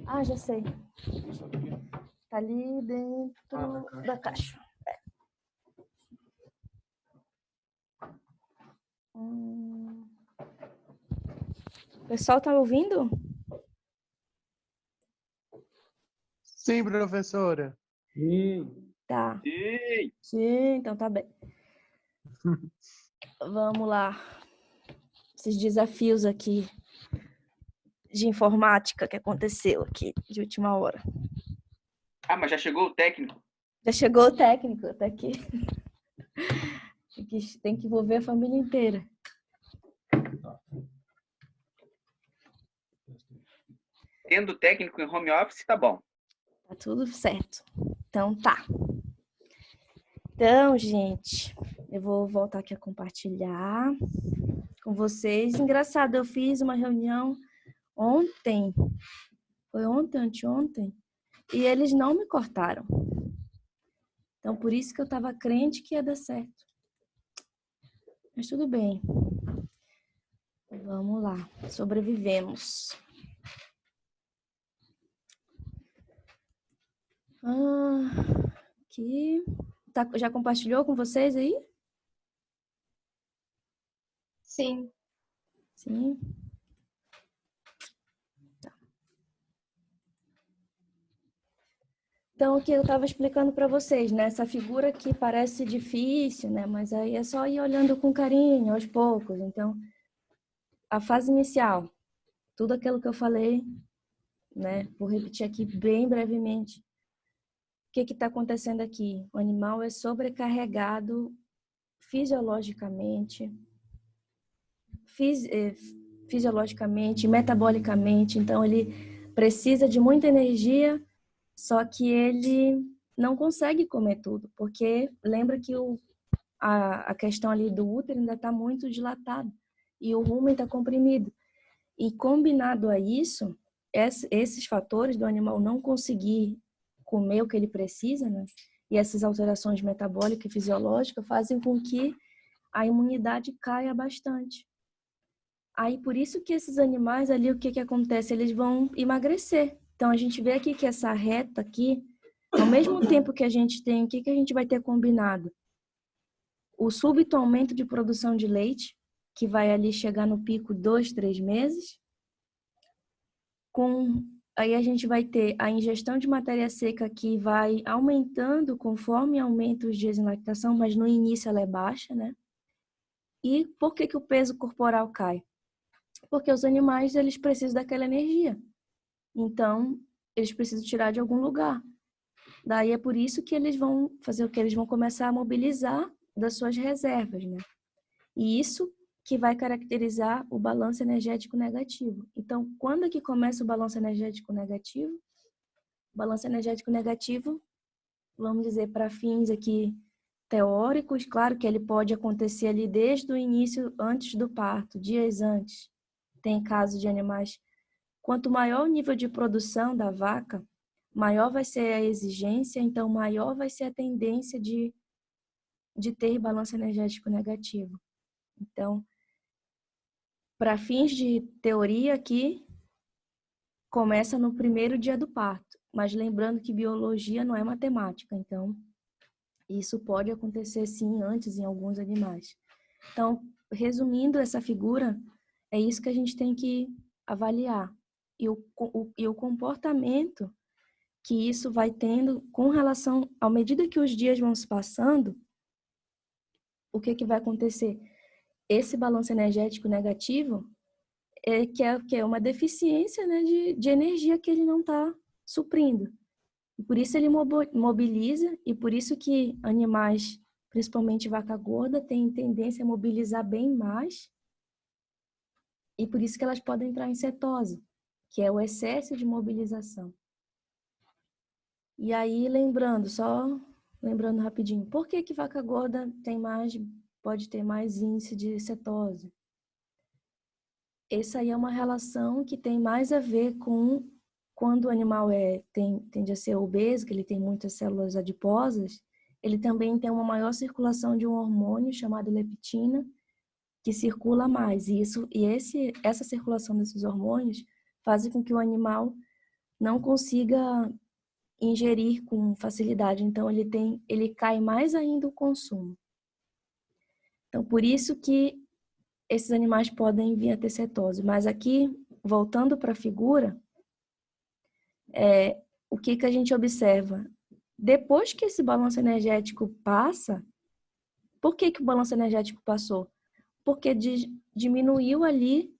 Ah, já sei. Tá ali dentro da caixa. O pessoal tá ouvindo? Sim, professora. Tá. Sim. Sim, então tá bem. Vamos lá. Esses desafios aqui de informática que aconteceu aqui de última hora. Ah, mas já chegou o técnico? Já chegou o técnico, tá aqui. Tem que envolver a família inteira. Tendo técnico em home office, tá bom. Tá tudo certo. Então tá. Então, gente, eu vou voltar aqui a compartilhar com vocês. Engraçado, eu fiz uma reunião ontem. Foi ontem, anteontem. E eles não me cortaram. Então, por isso que eu estava crente que ia dar certo. Mas tudo bem. Vamos lá. Sobrevivemos. Aqui. Tá, já compartilhou com vocês aí? Sim. Sim. Tá. Então, o que eu estava explicando para vocês, né? Essa figura aqui parece difícil, né? Mas aí é só ir olhando com carinho, aos poucos. Então, a fase inicial, tudo aquilo que eu falei, né? Vou repetir aqui bem brevemente. O que está acontecendo aqui? O animal é sobrecarregado fisiologicamente, metabolicamente, então ele precisa de muita energia, só que ele não consegue comer tudo, porque lembra que a questão ali do útero ainda está muito dilatado e o rumen está comprimido. E combinado a isso, esses fatores do animal não conseguir comer o que ele precisa, né? E essas alterações metabólicas e fisiológicas fazem com que a imunidade caia bastante. Aí, por isso que esses animais ali, o que que acontece? Eles vão emagrecer. Então, a gente vê aqui que essa reta aqui, ao mesmo tempo que a gente tem, o que que a gente vai ter combinado? O súbito aumento de produção de leite, que vai ali chegar no pico 2, 3 meses. Aí a gente vai ter a ingestão de matéria seca que vai aumentando conforme aumenta os dias em lactação, mas no início ela é baixa, né? E por que que o peso corporal cai? Porque os animais, eles precisam daquela energia. Então, eles precisam tirar de algum lugar. Daí é por isso que eles vão fazer o que? Eles vão começar a mobilizar das suas reservas, né? E isso que vai caracterizar o balanço energético negativo. Então, quando é que começa o balanço energético negativo? O balanço energético negativo, vamos dizer, para fins aqui teóricos, claro que ele pode acontecer ali desde o início, antes do parto, dias antes. Tem casos de animais, quanto maior o nível de produção da vaca, maior vai ser a exigência, então maior vai ser a tendência de ter balanço energético negativo. Então, para fins de teoria aqui, começa no primeiro dia do parto, mas lembrando que biologia não é matemática, então isso pode acontecer sim antes em alguns animais. Então, resumindo essa figura, é isso que a gente tem que avaliar. E o comportamento que isso vai tendo com relação, à medida que os dias vão se passando, o que que vai acontecer? Esse balanço energético negativo que é uma deficiência, né, de energia que ele não está suprindo. E por isso ele mobiliza, e por isso que animais, principalmente vaca gorda, têm tendência a mobilizar bem mais, e por isso que elas podem entrar em cetose, que é o excesso de mobilização. E aí, só lembrando rapidinho, por que que vaca gorda pode ter mais índice de cetose? Essa aí é uma relação que tem mais a ver com quando o animal tende a ser obeso, que ele tem muitas células adiposas, ele também tem uma maior circulação de um hormônio chamado leptina, que circula mais. Essa circulação desses hormônios fazem com que o animal não consiga ingerir com facilidade. Então, ele cai mais ainda o consumo. Então, por isso que esses animais podem vir a ter cetose. Mas aqui, voltando para a figura, o que a gente observa? Depois que esse balanço energético passa, por que o balanço energético passou? Porque diminuiu ali,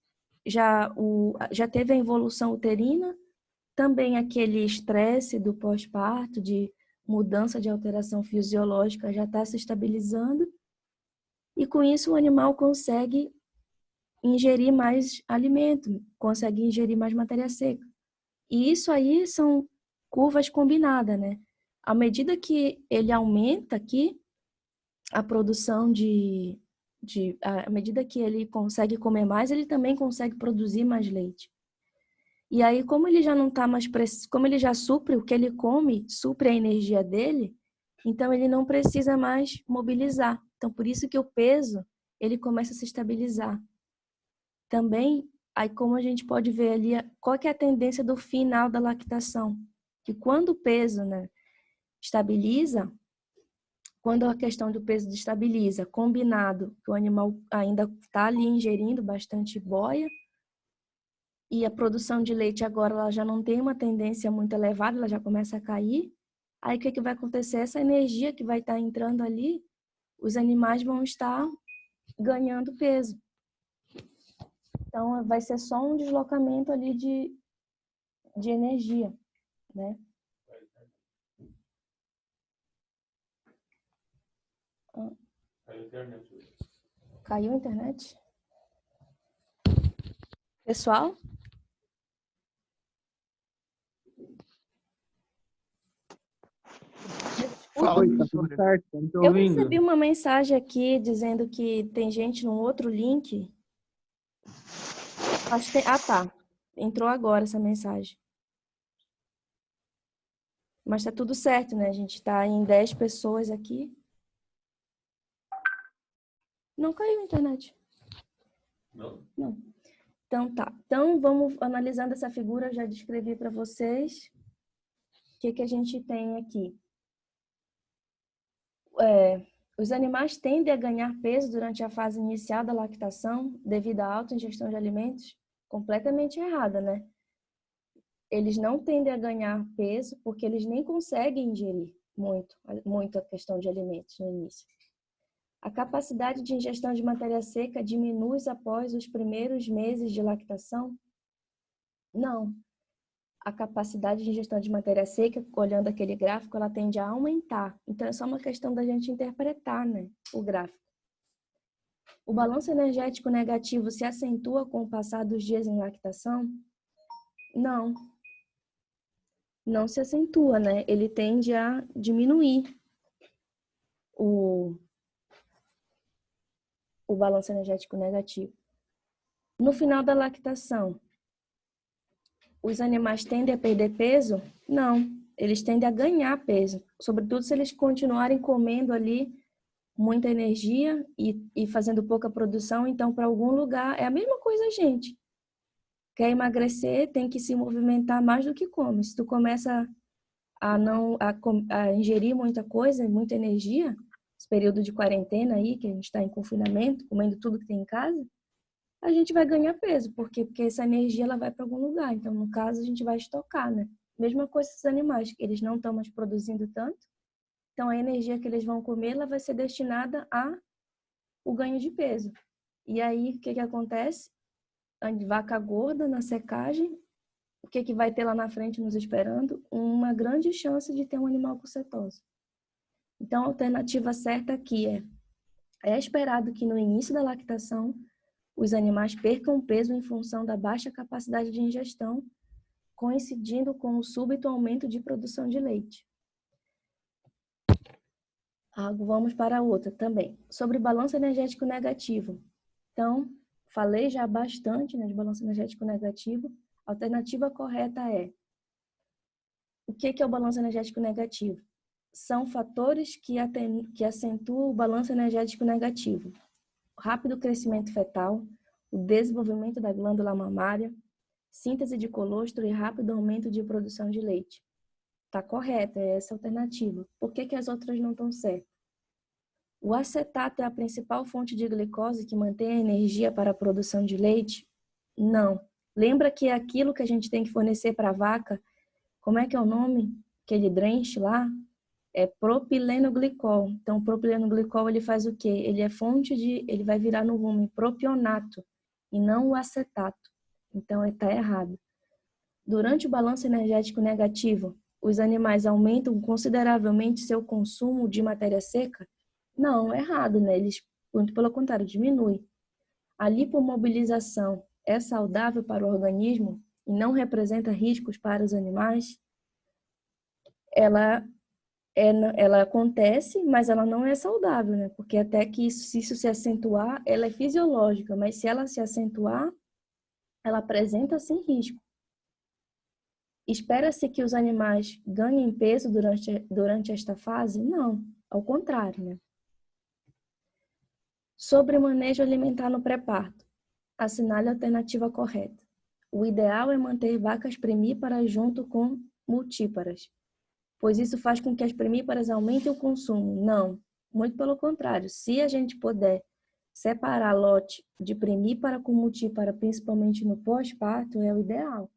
já teve a involução uterina, também aquele estresse do pós-parto, de mudança de alteração fisiológica já está se estabilizando, e com isso o animal consegue ingerir mais alimento, consegue ingerir mais matéria seca. E isso aí são curvas combinadas, né? À medida que ele aumenta aqui a produção à medida que ele consegue comer mais, ele também consegue produzir mais leite. E aí, como ele já não está mais, como ele já supre o que ele come, supre a energia dele, então ele não precisa mais mobilizar. Então, por isso que o peso, ele começa a se estabilizar. Também, aí como a gente pode ver ali, qual que é a tendência do final da lactação? Que quando o peso, né, estabiliza, quando a questão do peso estabiliza, combinado, que o animal ainda está ali ingerindo bastante boia, e a produção de leite agora ela já não tem uma tendência muito elevada, ela já começa a cair, aí o que vai acontecer? Essa energia que vai estar entrando ali, os animais vão estar ganhando peso. Então, vai ser só um deslocamento ali de energia, né? Caiu a internet? Pessoal? Fala, Oi, tá tudo professora. certo? Não tô Eu ouvindo. recebi uma mensagem aqui dizendo que tem gente num outro link. Acho que ah, tá. Entrou agora essa mensagem. Mas tá tudo certo, né? A gente tá em 10 pessoas aqui. Não caiu a internet. Não. Não. Então tá. Então vamos analisando essa figura, eu já descrevi para vocês. O que a gente tem aqui? Os animais tendem a ganhar peso durante a fase inicial da lactação devido à alta ingestão de alimentos? Completamente errada, né? Eles não tendem a ganhar peso porque eles nem conseguem ingerir muito a questão de alimentos no início. A capacidade de ingestão de matéria seca diminui após os primeiros meses de lactação? Não. A capacidade de ingestão de matéria seca, olhando aquele gráfico, ela tende a aumentar. Então, é só uma questão da gente interpretar, né, o gráfico. O balanço energético negativo se acentua com o passar dos dias em lactação? Não. Não se acentua, né? Ele tende a diminuir o balanço energético negativo. No final da lactação, os animais tendem a perder peso? Não, eles tendem a ganhar peso, sobretudo se eles continuarem comendo ali muita energia e fazendo pouca produção, então para algum lugar é a mesma coisa, gente. Quer emagrecer, tem que se movimentar mais do que come. Se tu começa a ingerir muita coisa, muita energia, esse período de quarentena aí, que a gente está em confinamento, comendo tudo que tem em casa, a gente vai ganhar peso. Por quê? Porque essa energia ela vai para algum lugar. Então, no caso, a gente vai estocar, né? Mesma coisa com os animais, eles não estão mais produzindo tanto. Então, a energia que eles vão comer, ela vai ser destinada ao ganho de peso. E aí, o que acontece? A vaca gorda na secagem, o que vai ter lá na frente nos esperando? Uma grande chance de ter um animal com cetose. Então, a alternativa certa aqui é esperado que no início da lactação, os animais percam peso em função da baixa capacidade de ingestão, coincidindo com o súbito aumento de produção de leite. Vamos para outra também, sobre balanço energético negativo. Então, falei já bastante, né, de balanço energético negativo. A alternativa correta é: o que é o balanço energético negativo? São fatores que acentuam o balanço energético negativo. O rápido crescimento fetal, o desenvolvimento da glândula mamária, síntese de colostro e rápido aumento de produção de leite. Está correto, é essa a alternativa. Por que que as outras não estão certas? O acetato é a principal fonte de glicose que mantém a energia para a produção de leite? Não. Lembra que é aquilo que a gente tem que fornecer para a vaca, como é que é o nome? Aquele drench lá? É propilenoglicol. Então, o propilenoglicol, ele faz o quê? Ele vai virar no rumo propionato e não o acetato. Então, está errado. Durante o balanço energético negativo, os animais aumentam consideravelmente seu consumo de matéria seca? Não, é errado, né? Eles, muito pelo contrário, diminui. A lipomobilização é saudável para o organismo e não representa riscos para os animais? Ela acontece, mas ela não é saudável, né? Porque até que se isso se acentuar, ela é fisiológica, mas se ela se acentuar, ela apresenta sim risco. Espera-se que os animais ganhem peso durante esta fase? Não, ao contrário, né? Sobre o manejo alimentar no pré-parto, assinale a alternativa correta. O ideal é manter vacas primíparas junto com multíparas, pois isso faz com que as primíparas aumentem o consumo. Não, muito pelo contrário. Se a gente puder separar lote de primípara com multípara, principalmente no pós-parto, é o ideal,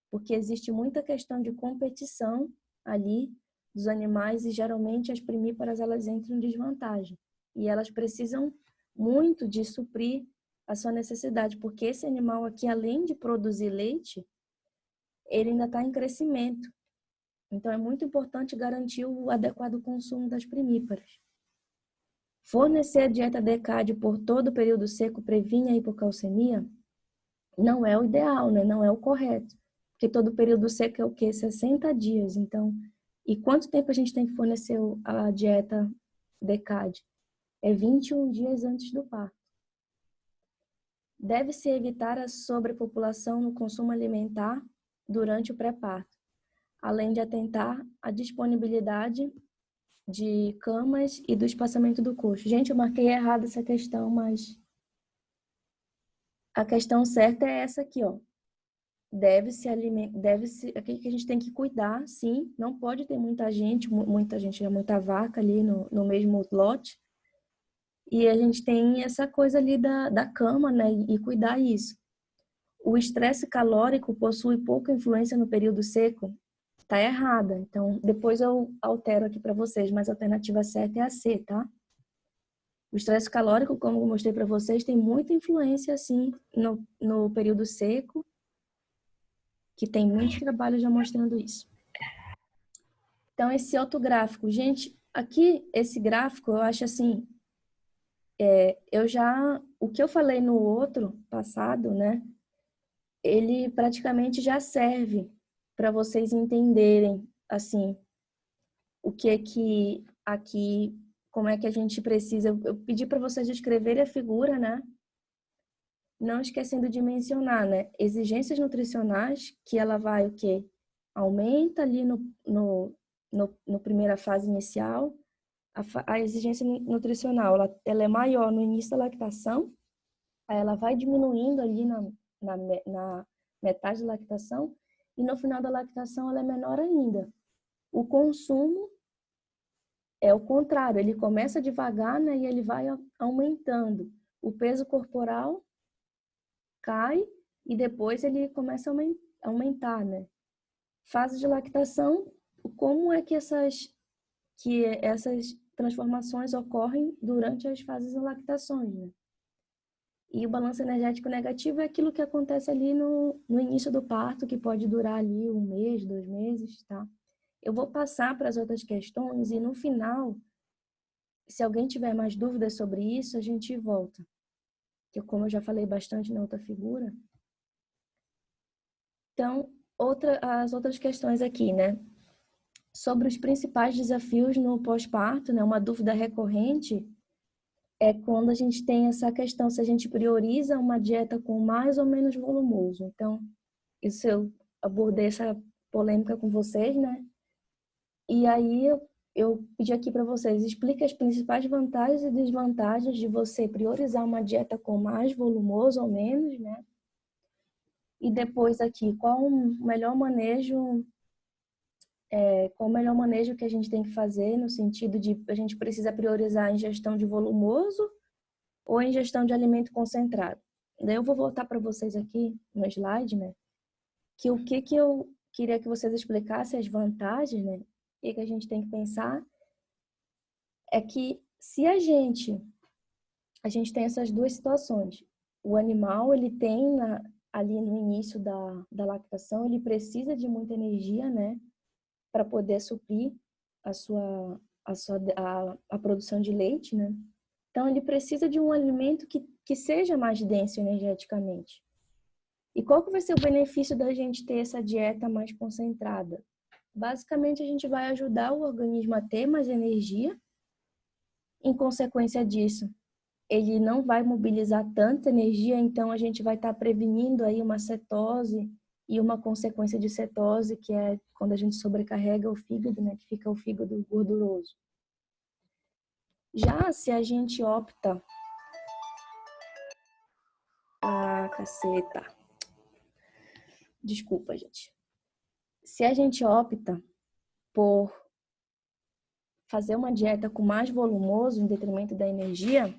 porque existe muita questão de competição ali dos animais e geralmente as primíparas elas entram em desvantagem e elas precisam muito de suprir a sua necessidade, porque esse animal aqui, além de produzir leite, ele ainda está em crescimento. Então, é muito importante garantir o adequado consumo das primíparas. Fornecer a dieta DECAD por todo o período seco previne a hipocalcemia? Não é o ideal, né? Não é o correto. Porque todo período seco é o quê? 60 dias. Então, e quanto tempo a gente tem que fornecer a dieta DECAD? É 21 dias antes do parto. Deve-se evitar a sobrepopulação no consumo alimentar durante o pré-parto, além de atentar à disponibilidade de camas e do espaçamento do coxo. Gente, eu marquei errado essa questão, mas a questão certa é essa aqui, ó. Aqui que a gente tem que cuidar, sim, não pode ter muita gente, muita vaca ali no mesmo lote. E a gente tem essa coisa ali da cama, né, e cuidar isso. O estresse calórico possui pouca influência no período seco? Tá errada. Então, depois eu altero aqui para vocês, mas a alternativa certa é a C, tá? O estresse calórico, como eu mostrei para vocês, tem muita influência, assim, no período seco, que tem muitos trabalhos já mostrando isso. Então, esse outro gráfico. Gente, aqui, esse gráfico, eu acho assim, o que eu falei no outro passado, né? Ele praticamente já serve para vocês entenderem, assim, o que é que aqui, como é que a gente precisa. Eu pedi para vocês escreverem a figura, né? Não esquecendo de mencionar, né? Exigências nutricionais, que ela vai o quê? Aumenta ali no primeira fase inicial. A exigência nutricional, ela é maior no início da lactação, aí ela vai diminuindo ali na metade da lactação, e no final da lactação ela é menor ainda. O consumo é o contrário, ele começa devagar, né, e ele vai aumentando. O peso corporal cai e depois ele começa a aumentar, né? Fase de lactação, como é que essas transformações ocorrem durante as fases de lactações, né? E o balanço energético negativo é aquilo que acontece ali no início do parto, que pode durar ali 1 mês, 2 meses, tá? Eu vou passar para as outras questões e no final, se alguém tiver mais dúvidas sobre isso, a gente volta. Que como eu já falei bastante na outra figura. Então, as outras questões aqui, né? Sobre os principais desafios no pós-parto, né? Uma dúvida recorrente é quando a gente tem essa questão, se a gente prioriza uma dieta com mais ou menos volumoso. Então, isso eu abordei essa polêmica com vocês, né? E aí eu pedi aqui para vocês, explique as principais vantagens e desvantagens de você priorizar uma dieta com mais volumoso ou menos, né? E depois aqui, qual o melhor manejo que a gente tem que fazer no sentido de a gente precisa priorizar a ingestão de volumoso ou a ingestão de alimento concentrado. Daí eu vou voltar para vocês aqui no slide, né? Que o que eu queria que vocês explicassem as vantagens, né? E que a gente tem que pensar é que se a gente tem essas duas situações. O animal, ele tem ali no início da lactação, ele precisa de muita energia, né? Para poder suprir a produção de leite, né? Então, ele precisa de um alimento que seja mais denso energeticamente. E qual que vai ser o benefício da gente ter essa dieta mais concentrada? Basicamente, a gente vai ajudar o organismo a ter mais energia. Em consequência disso, ele não vai mobilizar tanta energia, então a gente vai estar prevenindo aí uma cetose e uma consequência de cetose, que é quando a gente sobrecarrega o fígado, né, que fica o fígado gorduroso. Já se a gente opta... Ah, caceta. Desculpa, gente. Se a gente opta por fazer uma dieta com mais volumoso em detrimento da energia,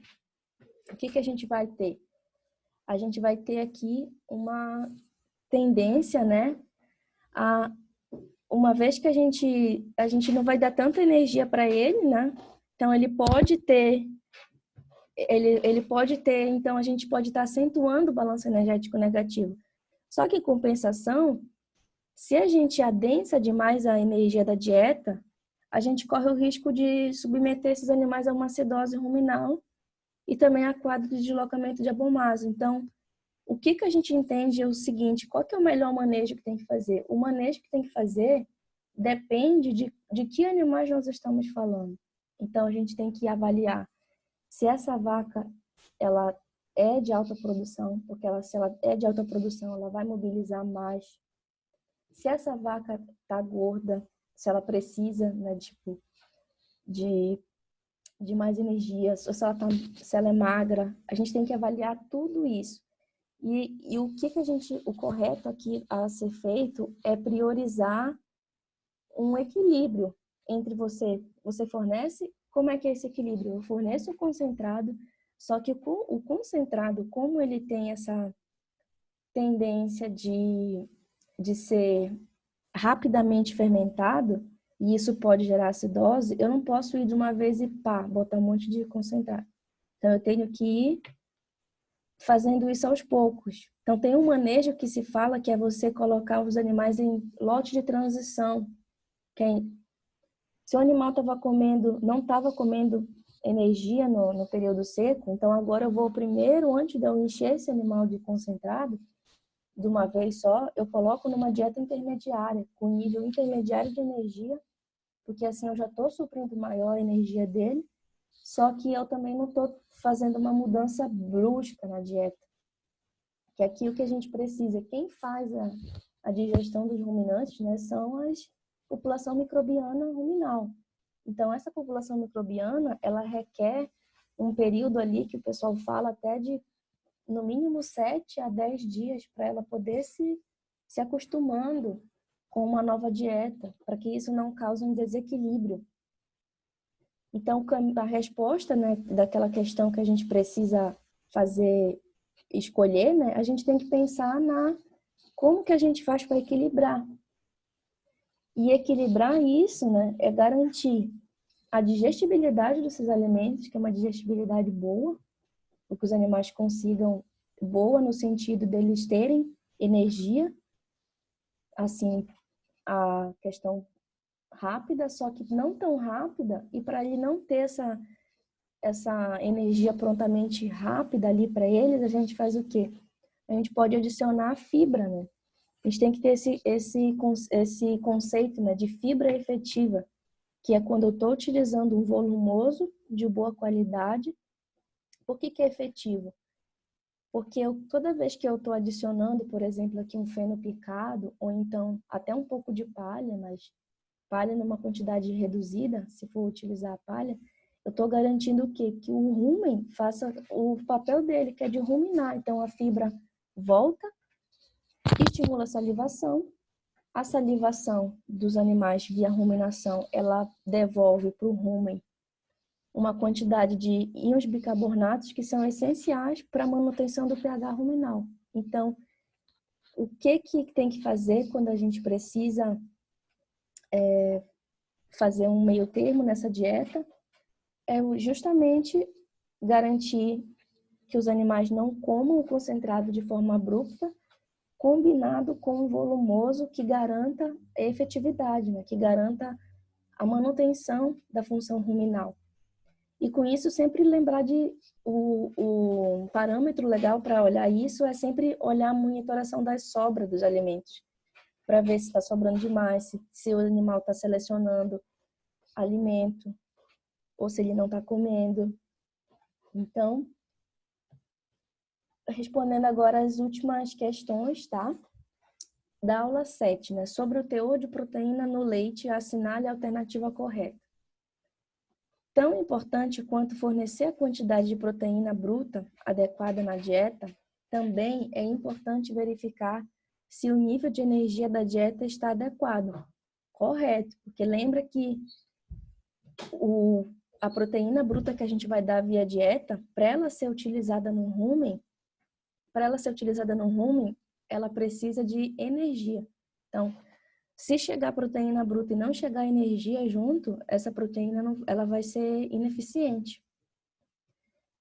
o que a gente vai ter? A gente vai ter aqui uma tendência, né, uma vez que a gente não vai dar tanta energia para ele, né? Então ele pode ter, então a gente pode estar acentuando o balanço energético negativo. Só que em compensação, se a gente adensa demais a energia da dieta, a gente corre o risco de submeter esses animais a uma acidose ruminal e também a quadro de deslocamento de abomaso. Então, o que a gente entende é o seguinte: qual que é o melhor manejo que tem que fazer? O manejo que tem que fazer depende de que animais nós estamos falando. Então, a gente tem que avaliar se essa vaca ela é de alta produção, porque se ela é de alta produção, ela vai mobilizar mais. Se essa vaca está gorda, se ela precisa, né, tipo, de mais energia, se ela é magra, a gente tem que avaliar tudo isso. E o correto aqui a ser feito é priorizar um equilíbrio entre você fornece, como é que é esse equilíbrio? Eu forneço o concentrado, só que o concentrado, como ele tem essa tendência de ser rapidamente fermentado, e isso pode gerar acidose, eu não posso ir de uma vez e botar um monte de concentrado. Então, eu tenho que ir fazendo isso aos poucos. Então, tem um manejo que se fala que é você colocar os animais em lote de transição. Se o animal não estava comendo energia no período seco, então agora eu vou primeiro, antes de eu encher esse animal de concentrado, de uma vez só, eu coloco numa dieta intermediária, com nível intermediário de energia, porque assim eu já estou suprindo maior a energia dele, só que eu também não estou fazendo uma mudança brusca na dieta. Que aqui o que a gente precisa, quem faz a digestão dos ruminantes, né, são as população microbiana ruminal. Então, essa população microbiana, ela requer um período ali que o pessoal fala até de, no mínimo, 7 a 10 dias para ela poder se acostumando com uma nova dieta, para que isso não cause um desequilíbrio. Então, a resposta, né, daquela questão que a gente precisa escolher, né, a gente tem que pensar como que a gente faz para equilibrar. E equilibrar isso, né, é garantir a digestibilidade desses alimentos, que é uma digestibilidade boa, para que os animais consigam, boa no sentido deles terem energia, assim, a questão rápida, só que não tão rápida, e para ele não ter essa energia prontamente rápida ali para eles, a gente faz o quê? A gente pode adicionar fibra, né? A gente tem que ter esse conceito, né, de fibra efetiva, que é quando eu estou utilizando um volumoso de boa qualidade. Por que é efetivo? Porque toda vez que eu estou adicionando, por exemplo, aqui um feno picado, ou então até um pouco de palha, mas palha numa quantidade reduzida, se for utilizar a palha, eu estou garantindo o quê? Que o rumen faça o papel dele, que é de ruminar. Então, a fibra volta Estimula a salivação. A salivação dos animais via ruminação, ela devolve para o rumen uma quantidade de íons bicarbonatos que são essenciais para a manutenção do pH ruminal. Então, o que tem que fazer quando a gente precisa fazer um meio termo nessa dieta? É justamente garantir que os animais não comam o concentrado de forma abrupta, combinado com um volumoso que garanta a efetividade, né? Que garanta a manutenção da função ruminal. E com isso, sempre lembrar de o parâmetro legal para olhar isso é sempre olhar a monitoração das sobras dos alimentos, para ver se está sobrando demais, se o animal está selecionando alimento, ou se ele não está comendo. Então, respondendo agora as últimas questões, tá? Da aula 7, né? Sobre o teor de proteína no leite, assinale a alternativa correta. Tão importante quanto fornecer a quantidade de proteína bruta adequada na dieta, também é importante verificar se o nível de energia da dieta está adequado. Correto, porque lembra que a proteína bruta que a gente vai dar via dieta, para ela ser utilizada no rumen, ela precisa de energia. Então, se chegar proteína bruta e não chegar energia junto, essa proteína ela vai ser ineficiente.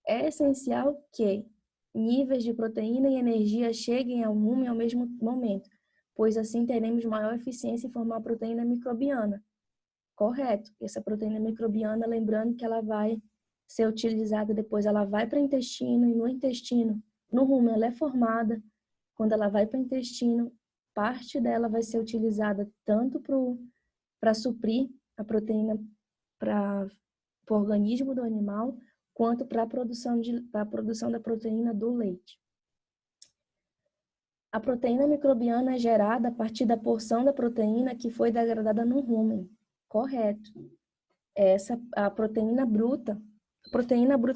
É essencial que níveis de proteína e energia cheguem ao rumen ao mesmo momento, pois assim teremos maior eficiência em formar proteína microbiana. Correto. Essa proteína microbiana, lembrando que ela vai ser utilizada depois, ela vai para o intestino, e no intestino, no rumen, ela é formada. Quando ela vai para o intestino, parte dela vai ser utilizada tanto para suprir a proteína para o organismo do animal, quanto para a produção da proteína do leite. A proteína microbiana é gerada a partir da porção da proteína que foi degradada no rumen. Correto. A proteína bruta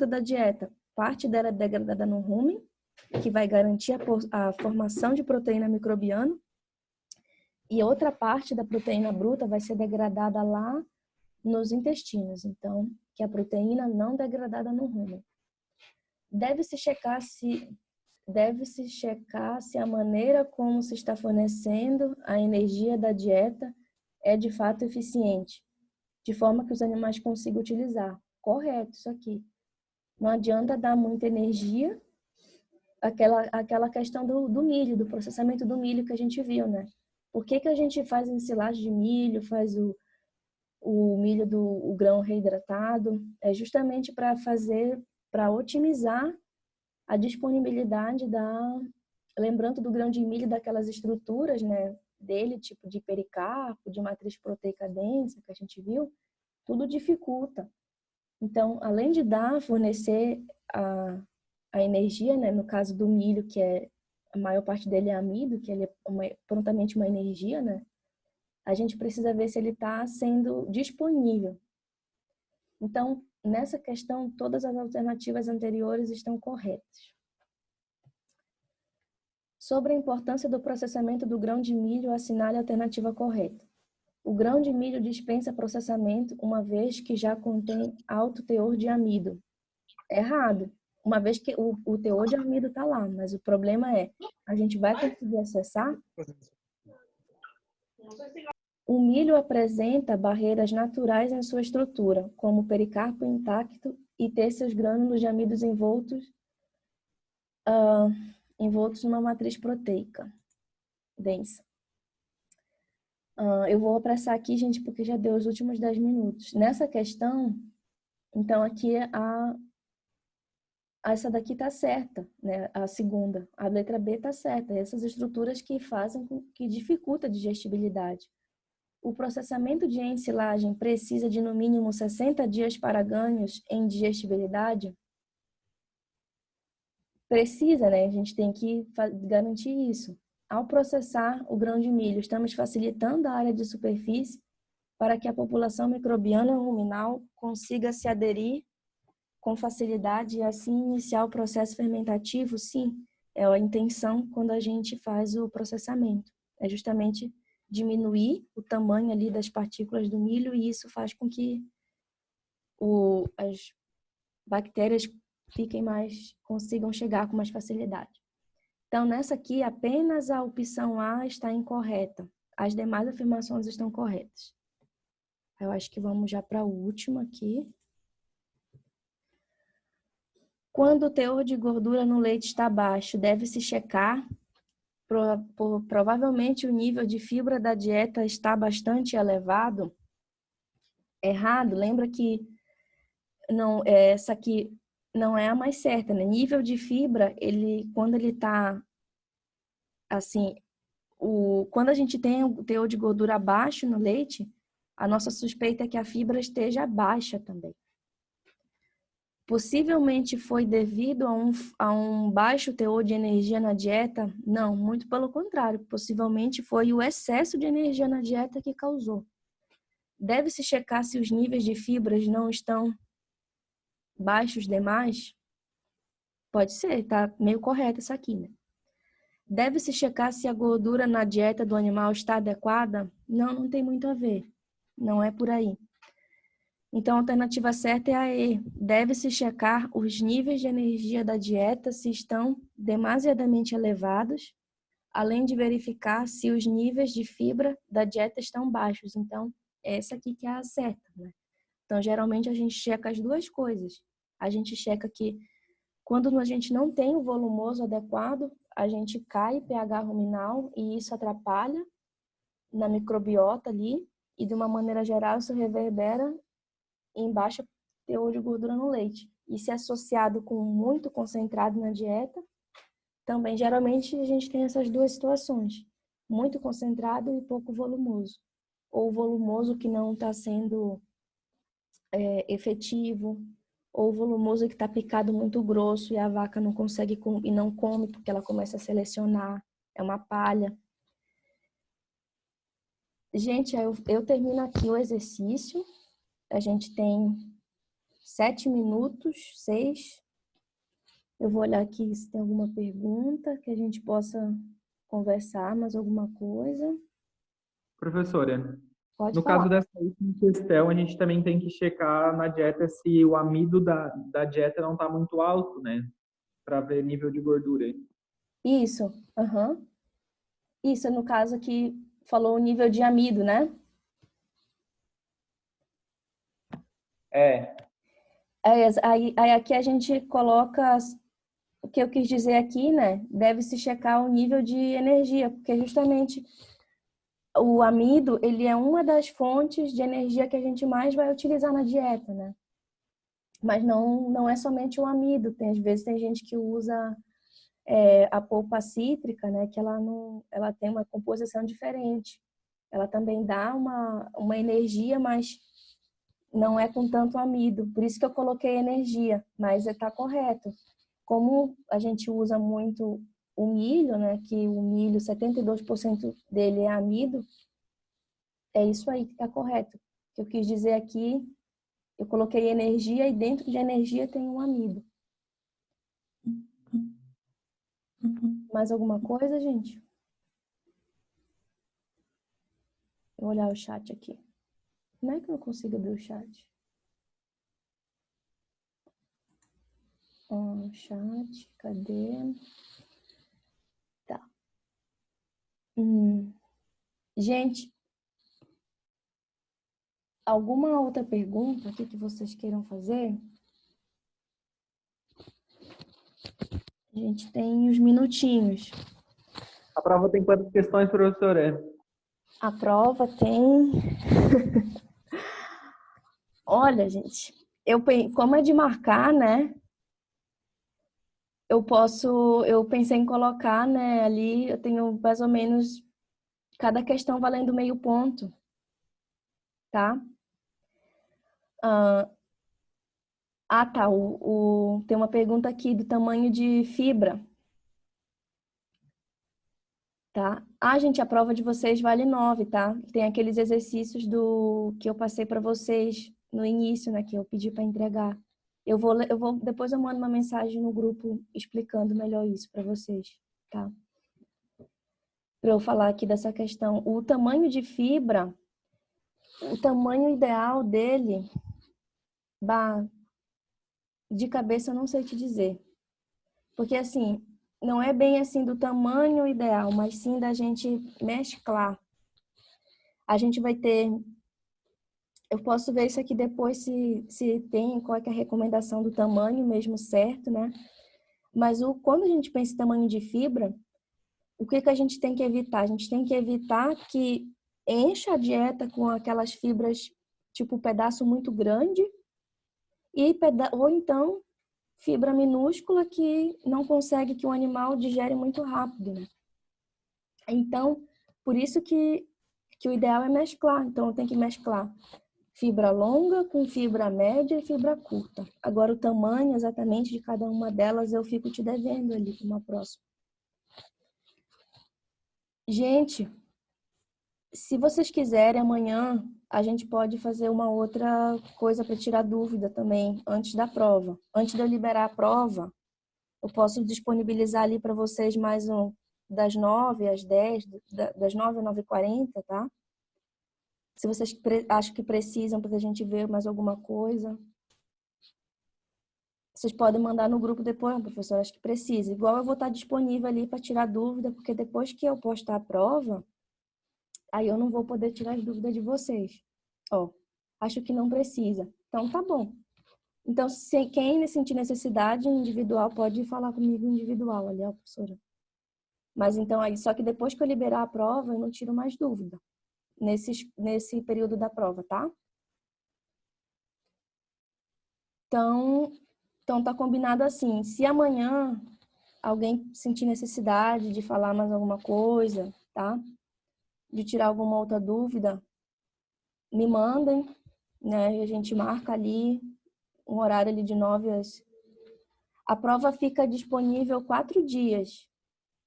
da dieta, parte dela é degradada no rumen, que vai garantir a formação de proteína microbiana, e outra parte da proteína bruta vai ser degradada lá nos intestinos, então, que é a proteína não degradada no rumen. Deve-se checar se a maneira como se está fornecendo a energia da dieta é de fato eficiente, de forma que os animais consigam utilizar. Correto, isso aqui. Não adianta dar muita energia, aquela questão do milho, do processamento do milho que a gente viu, né? Por que a gente faz ensilagem de milho, faz o milho o grão reidratado? É justamente para otimizar a disponibilidade lembrando do grão de milho, daquelas estruturas, né, dele, tipo de pericarpo, de matriz proteica densa, que a gente viu, tudo dificulta. Então, além de fornecer a energia, né, no caso do milho, que a maior parte dele é amido, que ele é prontamente uma energia, né, a gente precisa ver se ele está sendo disponível. Então, nessa questão, todas as alternativas anteriores estão corretas. Sobre a importância do processamento do grão de milho, assinale a alternativa correta. O grão de milho dispensa processamento, uma vez que já contém alto teor de amido. Errado. Uma vez que o teor de amido está lá, mas o problema é, a gente vai conseguir acessar? O milho apresenta barreiras naturais em sua estrutura, como o pericarpo intacto e ter seus grânulos de amidos envoltos numa matriz proteica densa. Eu vou apressar aqui, gente, porque já deu os últimos 10 minutos. Nessa questão, então aqui essa daqui está certa, né? A segunda. A letra B está certa. Essas estruturas que dificultam a digestibilidade. O processamento de ensilagem precisa de no mínimo 60 dias para ganhos em digestibilidade? Precisa, né? A gente tem que garantir isso. Ao processar o grão de milho, estamos facilitando a área de superfície para que a população microbiana ruminal consiga se aderir com facilidade e assim iniciar o processo fermentativo? Sim, é a intenção quando a gente faz o processamento. É justamente diminuir o tamanho ali das partículas do milho e isso faz com que as bactérias consigam chegar com mais facilidade. Então, nessa aqui, apenas a opção A está incorreta. As demais afirmações estão corretas. Eu acho que vamos já para a última aqui. Quando o teor de gordura no leite está baixo, deve-se checar. Provavelmente o nível de fibra da dieta está bastante elevado. Errado. Lembra que essa aqui não é a mais certa, né? Nível de fibra, quando ele está assim, quando a gente tem o teor de gordura baixo no leite, a nossa suspeita é que a fibra esteja baixa também. Possivelmente foi devido a um baixo teor de energia na dieta? Não, muito pelo contrário. Possivelmente foi o excesso de energia na dieta que causou. Deve-se checar se os níveis de fibras não estão baixos demais? Pode ser, tá meio correto isso aqui, né? Deve-se checar se a gordura na dieta do animal está adequada? Não, não tem muito a ver. Não é por aí. Então, a alternativa certa é a E. Deve-se checar os níveis de energia da dieta se estão demasiadamente elevados, além de verificar se os níveis de fibra da dieta estão baixos. Então, essa aqui que é a certa, né? Então, geralmente, a gente checa as duas coisas. A gente checa que quando a gente não tem o volumoso adequado, a gente cai pH ruminal e isso atrapalha na microbiota ali e, de uma maneira geral, isso reverbera em baixa teor de gordura no leite. E se associado com muito concentrado na dieta, também geralmente a gente tem essas duas situações. Muito concentrado e pouco volumoso. Ou volumoso que não está sendo efetivo, ou volumoso que está picado muito grosso e a vaca não consegue e não come porque ela começa a selecionar. É uma palha. Gente, eu termino aqui o exercício. A gente tem 7 minutos, 6. Eu vou olhar aqui se tem alguma pergunta que a gente possa conversar, mais alguma coisa. Professora, Pode no falar. caso dessa última questão, a gente também tem que checar na dieta se o amido da dieta não está muito alto, né? Para ver nível de gordura. Isso, Isso, no caso aqui, falou o nível de amido, né? Aí aqui a gente coloca o que eu quis dizer aqui, né? Deve-se checar o nível de energia, porque justamente o amido, ele é uma das fontes de energia que a gente mais vai utilizar na dieta, né? Mas não é somente o amido. Às vezes tem gente que usa a polpa cítrica, né? Que ela tem uma composição diferente. Ela também dá uma energia, mas não é com tanto amido. Por isso que eu coloquei energia, mas está correto. Como a gente usa muito o milho, né? Que o milho, 72% dele é amido, é isso aí que está correto. O que eu quis dizer aqui, eu coloquei energia e dentro de energia tem um amido. Mais alguma coisa, gente? Vou olhar o chat aqui. Como é que eu não consigo abrir o chat? Chat, cadê? Tá. Gente, alguma outra pergunta aqui que vocês queiram fazer? A gente tem uns minutinhos. A prova tem quantas questões, professora? A prova tem... Olha, gente, como é de marcar, né? Eu pensei em colocar, né, ali, eu tenho mais ou menos cada questão valendo meio ponto, tá? Tá, tem uma pergunta aqui do tamanho de fibra, tá? Gente, a prova de vocês vale 9, tá? Tem aqueles exercícios que eu passei para vocês no início, né, que eu pedi para entregar. Depois eu mando uma mensagem no grupo explicando melhor isso para vocês, tá? Para eu falar aqui dessa questão. O tamanho de fibra, o tamanho ideal dele, de cabeça eu não sei te dizer. Porque assim, não é bem assim do tamanho ideal, mas sim da gente mesclar. A gente vai ter... Eu posso ver isso aqui depois se tem, qual é que é a recomendação do tamanho mesmo certo, né? Mas quando a gente pensa em tamanho de fibra, o que a gente tem que evitar? A gente tem que evitar que encha a dieta com aquelas fibras, tipo pedaço muito grande, ou então fibra minúscula que não consegue que o animal digere muito rápido, né? Então, por isso que o ideal é mesclar. Então, tem que mesclar fibra longa com fibra média e fibra curta. Agora, o tamanho exatamente de cada uma delas eu fico te devendo ali para uma próxima. Gente, se vocês quiserem, amanhã a gente pode fazer uma outra coisa para tirar dúvida também, antes da prova. Antes de eu liberar a prova, eu posso disponibilizar ali para vocês mais das 9 às 10, das 9 às 9h40, tá? Se vocês acham que precisam para a gente ver mais alguma coisa, vocês podem mandar no grupo depois, professor, acho que precisa. Igual eu vou estar disponível ali para tirar dúvida, porque depois que eu postar a prova, aí eu não vou poder tirar as dúvidas de vocês. Ó, acho que não precisa. Então, tá bom. Então, quem sentir necessidade individual, pode falar comigo individual ali, ó, professora. Mas então, aí, só que depois que eu liberar a prova, eu não tiro mais dúvida. Nesse período da prova, tá? Então tá combinado assim. Se amanhã alguém sentir necessidade de falar mais alguma coisa, tá? De tirar alguma outra dúvida, me mandem, né? E a gente marca ali um horário ali de 9 às... A prova fica disponível 4 dias.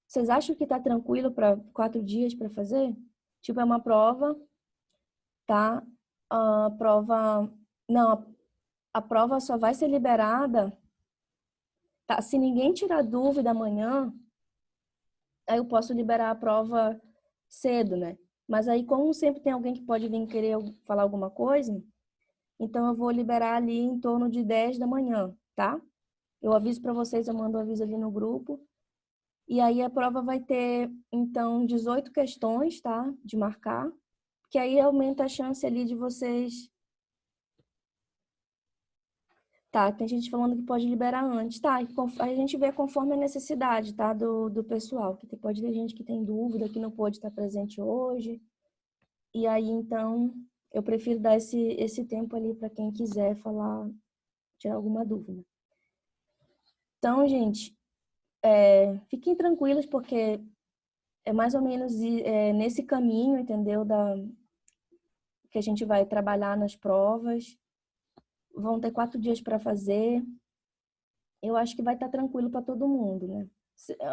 Vocês acham que tá tranquilo para 4 dias para fazer? Tipo, é uma prova, tá? A prova... Não, a prova só vai ser liberada, tá? Se ninguém tirar dúvida amanhã, aí eu posso liberar a prova cedo, né? Mas aí, como sempre tem alguém que pode vir querer falar alguma coisa, então eu vou liberar ali em torno de 10 da manhã, tá? Eu aviso para vocês, eu mando um aviso ali no grupo. E aí a prova vai ter, então, 18 questões, tá? De marcar, que aí aumenta a chance ali de vocês... Tá, tem gente falando que pode liberar antes. Tá, a gente vê conforme a necessidade, tá? Do pessoal. Que pode ter gente que tem dúvida, que não pôde estar presente hoje. E aí, então, eu prefiro dar esse tempo ali para quem quiser falar, tirar alguma dúvida. Então, gente, fiquem tranquilos, porque é mais ou menos nesse caminho, entendeu? Que a gente vai trabalhar nas provas. Vão ter 4 dias para fazer. Eu acho que vai estar tranquilo para todo mundo, né?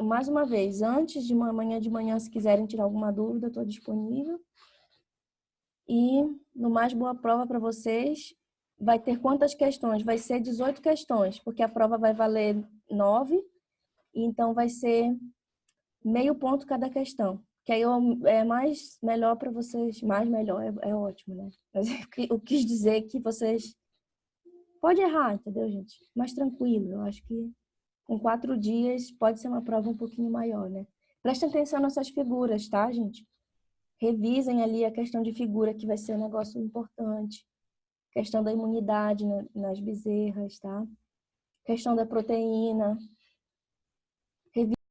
Mais uma vez, antes de amanhã de manhã, se quiserem tirar alguma dúvida, eu estou disponível. E no Mais Boa Prova para vocês, vai ter quantas questões? Vai ser 18 questões, porque a prova vai valer 9, e então vai ser meio ponto cada questão. Que aí é mais melhor para vocês, mais melhor, é ótimo, né? Mas eu quis dizer que vocês... Pode errar, entendeu, gente? Mais tranquilo, eu acho que com 4 dias pode ser uma prova um pouquinho maior, né? Prestem atenção nessas figuras, tá, gente? Revisem ali a questão de figura, que vai ser um negócio importante. Questão da imunidade nas bezerras, tá? Questão da proteína.